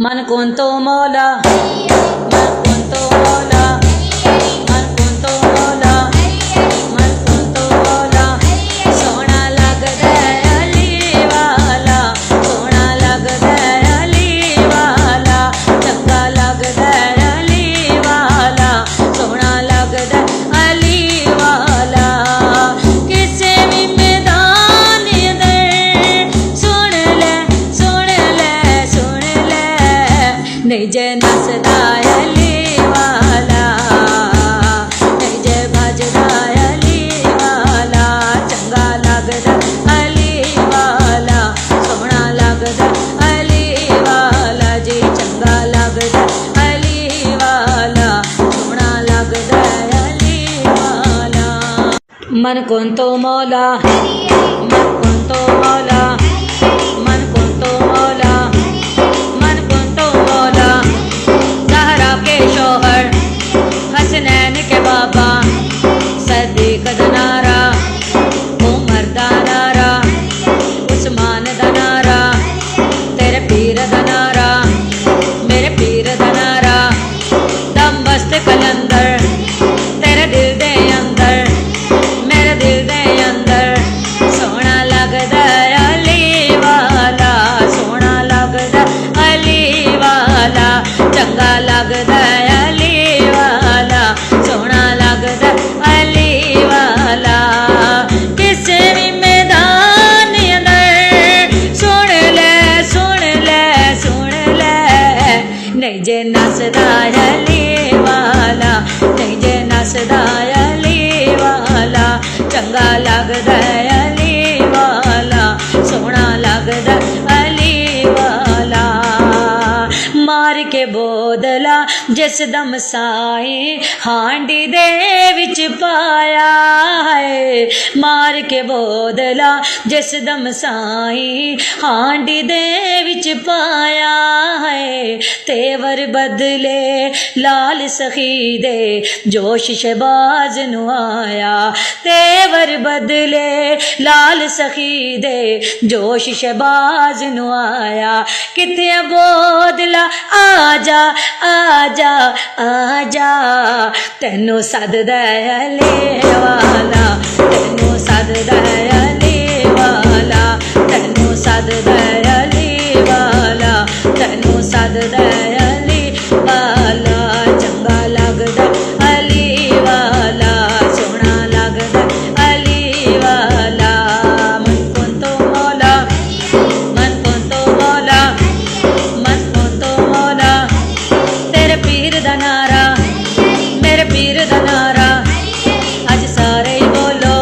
मन कुंतो मौला, मन कुंतो मौला, मन कुंतो मौला, मन कुंतो मौला। सोहना लगदा अली वाला, सोहना लगदा अली वाला, चंगा लगदा अली वाला, सोहना लगदा अली वाला। किसे भी मैदान दे सुन ले, सुन ले, सुन ले, नहीं जे नसदा अली वाला, नहीं जे भजदा अली वाला, चंगा लगदा अली वाला, सोहना लगदा अली वाला जी, चंगा लगदा अली वाला, सोहना लगदा अली वाला। मन कुंतो मौला, मन कुंतो मौला, मन कुंतो मौला, मन कुंतो मौला। ज़हरा के शोहर, हसनैन के बाबा, सदीक दा नारा, उमर दा नारा, उस्मान दा नारा, तेरे पीर दा नारा, मेरे पीर दा नारा। दम बस्त कलंदर तेरे दिल दे अंदर, मेरे दिल दे अंदर, सोहना लगदा अली वाला, सोहना लगदा अली वाला, चंगा लगदा अली वाला, सोहना लगदा अली वाला। किसे भी मैदान अंदर सुन ले, सुन ले, सुन ले, नहीं जे नसदा अली वाला, नहीं जे नसदा अली वाला, चंगा लगदा अली वाला, सोहना लगदा अली वाला। मार के बोदला जिस दम साई हांडी दे विच पाया है, मार के बोदला जिस दम साई हांडी दे विच पाया है। तेवर बदले लाल सखी दे जोश शहबाज नु आया, तेवर बदले लाल सखी दे जोश शहबाज नु आया। किथे बोदला आजा आजा आजा, तेनू सददा अली वाला, तेनू सददा अली वाला, तेनू सददा अली वाला, तेनू सददा अली वाला, चंगा लगदा अली वाला, सोहना लगदा अली वाला। मन कुंतो मौला, मन कुंतो मौला, मन कुंतो मौला, तेरे पीर दा नारा, मेरे पीर दा नारा। अज सारे ही बोलो,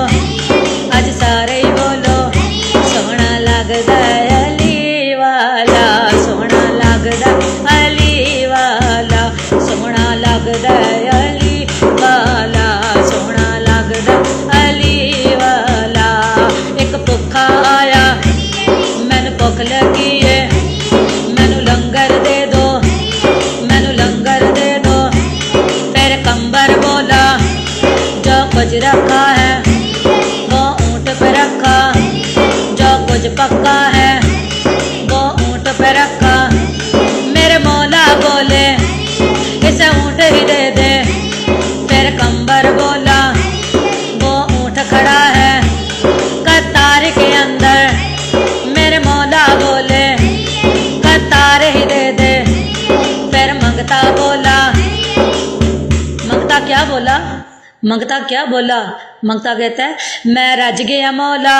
अज सारे ही बोलो, सोहना लगदा अली वाला, सोहना लगदा अली वाला, सोहना लगदा अली वाला, सोहना लगदा अली वाला। एक भुखा आया मैनू भुख लगी है, मैनू लंगर दे दो, मैनू लंगर दे दो। फिर कंबर बोला जो कुछ रखा है वो ऊँट पे रखा, जो कुछ पक्का है वो ऊँट पे रखा। मेरे मौला बोले इसे ऊँट ही दे दे। फिर कंबर बोला वो ऊँट खड़ा है कतार के अंदर, मेरे मौला बोले कतार ही दे दे। फिर मंगता बोला, मंगता क्या बोला, मंगता क्या बोला, मंगता कहता है मैं रज गया मौला,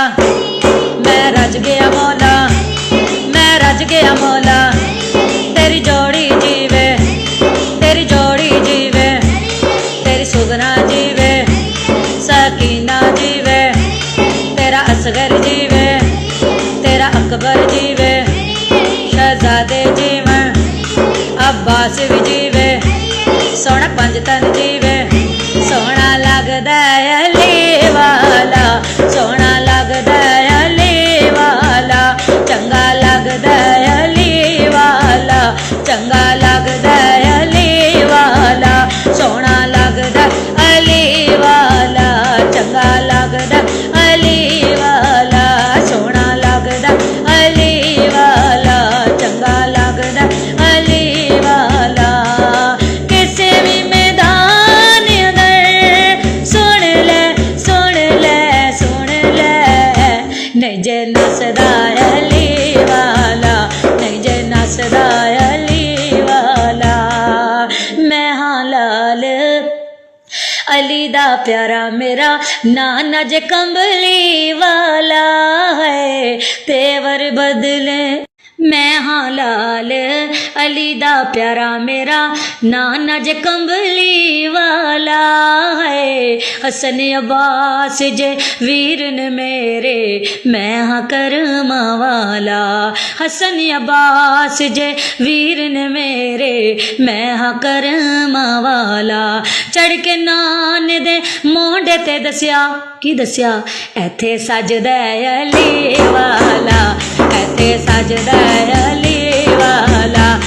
मैं रज गया मौला, मैं रज गया मौला। तेरी जोड़ी जीवे, तेरी जोड़ी जीवे, तेरी सुगना जीवे, सकीना जीवे, तेरा असगर जीवे, तेरा अकबर जीवे, शहजादे जीवन, अब्बास भी जीवे, सोहना पंज तन जीवे, सोहना लगदा अली वाला, सोहना लगदा अली वाला, चंगा लगदा अली वाला, चंगा लगदा अली वाला, सोहना लगदा अली वाला, चंगा लगदा अली वाला, सोहना लगदा अली वाला, चंगा लगदा अली ਸਜਦਾ ਅਲੀ ਵਾਲਾ ਮੈਂ ਹਾਂ ਲਾਲ ਅਲੀ ਦਾ ਪਿਆਰਾ ਮੇਰਾ ਨਾਨਾ ਜੇ ਕੰਬਲੀ ਵਾਲਾ ਹੈ ਤੇਵਰ ਬਦਲੇ ਮੈਂ ਹਾਂ ਲਾਲ ਅਲੀ ਦਾ ਪਿਆਰਾ ਮੇਰਾ ਨਾਨਾ ਜੇ ਕੰਬਲੀ ਵਾਲਾ ਹੈ ਹਸਨ ਅਬਾਸ ਜੇ ਵੀਰਨ ਮੇਰੇ ਮੈਂ ਹਾਂ ਕਰਮਾਂ ਵਾਲਾ ਹਸਨ ਅਬਾਸ ਜੇ ਵੀਰਨ ਮੇਰੇ ਮੈਂ ਹਾਂ ਕਰਮਾਂ ਵਾਲਾ ਚੜ ਕੇ ਨਾਨ ਦੇ ਮੋਢੇ ਤੇ ਦੱਸਿਆ ਕੀ ਦੱਸਿਆ ਇੱਥੇ ਸਜਦਾ ਅਲੀ ਵਾਲਾ ਇੱਥੇ ਸਜਦਾ ਅਲੀ ਵਾਲਾ